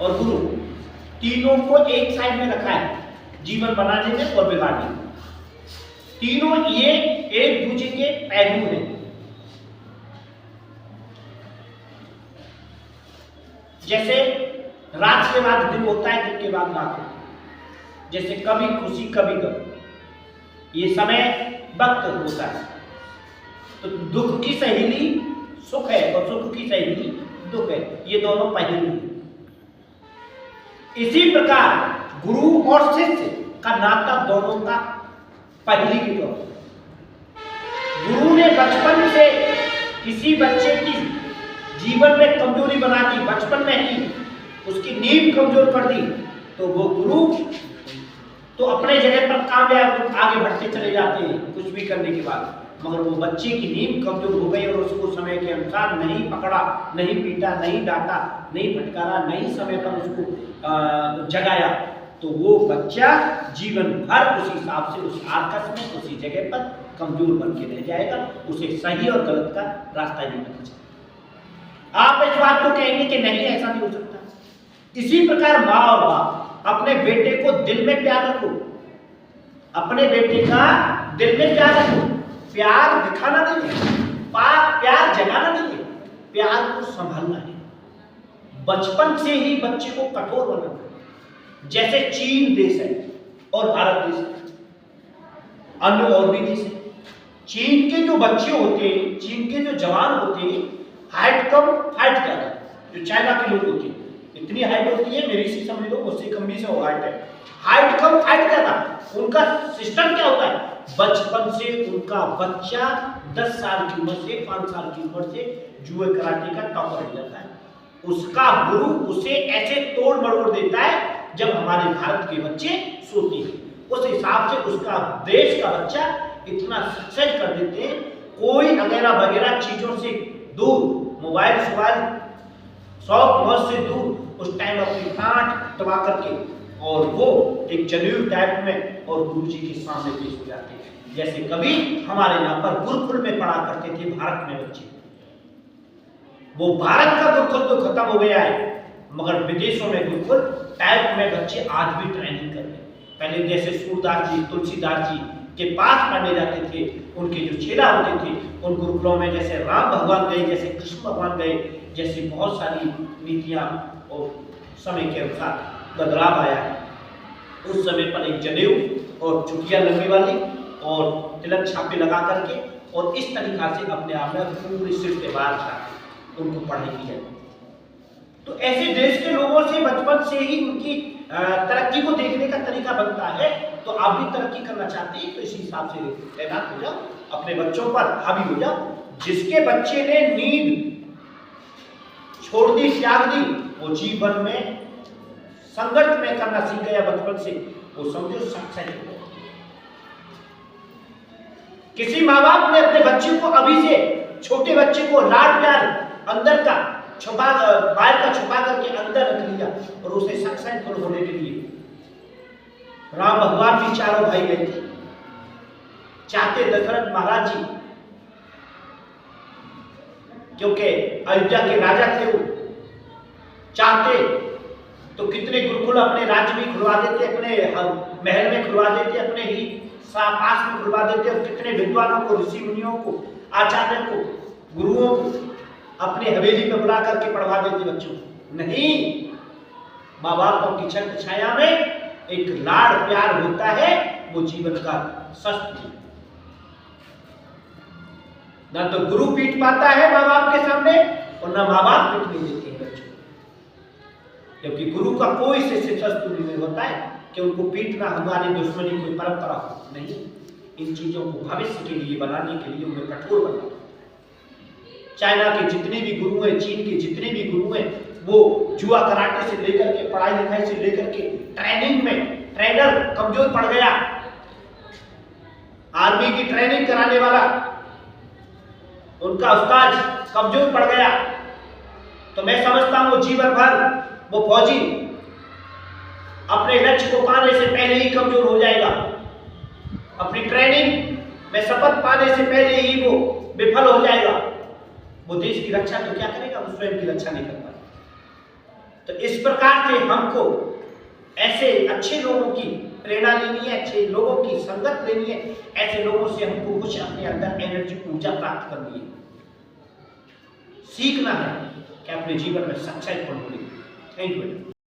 और गुरु, तीनों को एक साइड में रखा है जीवन बनाने में और बिगाड़ने में। तीनों ये एक दूसरे के पहलू हैं। जैसे रात के बाद दिन होता है, दिन के बाद रात होता है। जैसे कभी खुशी कभी गम, ये समय वक्त होता है। तो दुख की सहेली सुख है और सुख की सहेली दुख है, ये दोनों पहलू हैं। इसी प्रकार गुरु और शिष्य का नाता दोनों का पहली की तरह। गुरु ने बचपन से किसी बच्चे की जीवन में कमजोरी बना दी, बचपन में ही उसकी नींव कमजोर कर दी, तो वो गुरु तो अपने जगह पर कामयाब आगे बढ़ते चले जाते हैं कुछ भी करने के बाद। मगर वो बच्चे की नींव कमजोर हो गई और उसको समय के अनुसार नहीं पकड़ा, नहीं पीटा, नहीं डांटा, नहीं फटकारा, नहीं समय पर उसको जगाया, तो वो बच्चा जीवन भर उसी हिसाब से उस आर्कस में उसी जगह पर कमजोर बन के रह जाएगा। उसे सही और गलत का रास्ता नहीं पता चलेगा। आप इस बात को कहेंगे कि नहीं, ऐसा नहीं हो सकता। इसी प्रकार माँ और बाप अपने बेटे को दिल में प्यार रखो, अपने बेटे का दिल में प्यार रखो। प्यार दिखाना नहीं है, प्यार जगाना नहीं है, प्यार को संभालना है। बचपन से ही बच्चे को कठोर बनाना है। जैसे चीन देश है और भारत देश है, अन्य और भी देश है। चीन के जो बच्चे होते हैं, चीन के जो जवान होते हैं, हाइट कम हाइट ज्यादा। जो चाइना के लोग होते हैं, इतनी हाइट होती है मेरी सी समझ लो, उससे कम भी से हाइट है। हाइट कम हाइट ज्यादा। उनका सिस्टम क्या होता है, बचपन से उनका बच्चा 10 साल की उम्र से 5 साल की उम्र से जुए कराटे का टॉपर हो जाता है। उसका गुरु उसे ऐसे तोड़ मरोड़ देता है जब हमारे भारत के बच्चे सोते हैं। उस हिसाब से उसका देश का बच्चा इतना सक्सेस कर देते हैं। कोई वगैरह वगैरह चीजों से दूर, मोबाइल शौक मौज से दूर, उस टाइम अपनी आंख दबा करके और वो एक जनेऊ टाइप में और गुरु जी के सामने पेश हो जाते हैं। जैसे कभी हमारे यहाँ पर गुरुकुल में पढ़ा करते थे भारत में बच्चे, वो भारत का गुरुकुल तो खत्म हो गया है, मगर विदेशों में गुरुकुल टाइप में बच्चे आज भी ट्रेनिंग करते हैं। पहले जैसे सूरदास जी, तुलसीदास जी के पास पढ़ने जाते थे, उनके जो चेला होते थे उन गुरुकुलों में जैसे राम भगवान गए, जैसे कृष्ण भगवान गए, जैसे बहुत सारी नीतियां और समय के अनुसार बदलाव आया है। उस समय पर एक जनेऊ और चुटिया लगने वाली और तिलक छापे लगा करके और इस तरीका से अपने आप में पूरे सिर के बाहर छापे उनको पढ़ाई की जाती। तो ऐसे देश के लोगों से बचपन से ही उनकी तरक्की को देखने का तरीका बनता है। तो आप भी तरक्की करना चाहते हैं तो इसी हिसाब से तैनात हो जाओ, अपने बच्चों पर हावी हो जाओ। जिसके बच्चे ने नींद छोड़ दी, त्याग दी, वो जीवन में संघर्ष में करना सीख गया बचपन से, वो समझो सक्सेस हो गया। किसी माँ बाप ने अपने बच्चे को अभी से, छोटे बच्चे को लाड प्यार अंदर का छुपा, बाहर का छुपा करके अंदर रख लिया और उसे सक्सेसफुल होने के लिए राम भगवान भी चारों भाई गए थे। चाहते दशरथ महाराज जी, क्योंकि अयोध्या के राजा थे, वो चाहते तो कितने गुरुकुल अपने राज्य में खुलवा देते, अपने महल में खुलवा देते, अपने ही पास में खुलवा देते, और कितने विद्वानों को, ऋषि मुनियों को, आचार्यों को, गुरुओं को अपने हवेली में बुला करके पढ़वा देते बच्चों को। नहीं, माँ बापों की छत्र छाया में एक लाड़ प्यार होता है, वो जीवन का शस्त्र। ना तो गुरु पीट पाता है माँ बाप के सामने और ना माँ बाप पीटने देते हैं बच्चों, क्योंकि गुरु का कोई से शस्त्र नहीं होता है कि उनको पीटना हमारी दुश्मनी कोई परंपरा हो। नहीं, इन चीजों को भविष्य के लिए बनाने के लिए उन्हें कठोर बनाना। चाइना के जितने भी गुरु हैं, चीन के जितने भी गुरु हैं, वो जुआ कराटे से लेकर के, पढ़ाई लिखाई से लेकर के, ट्रेनिंग में ट्रेनर कमजोर पड़ गया, आर्मी की ट्रेनिंग कराने वाला उनका उस्ताद कमजोर पड़ गया, तो मैं समझता हूं जीवन भर वो फौजी अपने लक्ष्य को पाने से पहले ही कमजोर हो जाएगा। अपनी ट्रेनिंग में शपथ पाने से पहले ही वो विफल हो जाएगा। वो देश की रक्षा तो क्या करेगा, वो स्वयं की रक्षा नहीं कर पाएगा। तो इस प्रकार से हमको ऐसे अच्छे लोगों की प्रेरणा लेनी है, अच्छे लोगों की संगत लेनी है, ऐसे लोगों से हमको कुछ अपने अंदर एनर्जी, ऊर्जा प्राप्त करनी है, सीखना है कि अपने जीवन में सच्चाई पढ़ोगे। Thank you.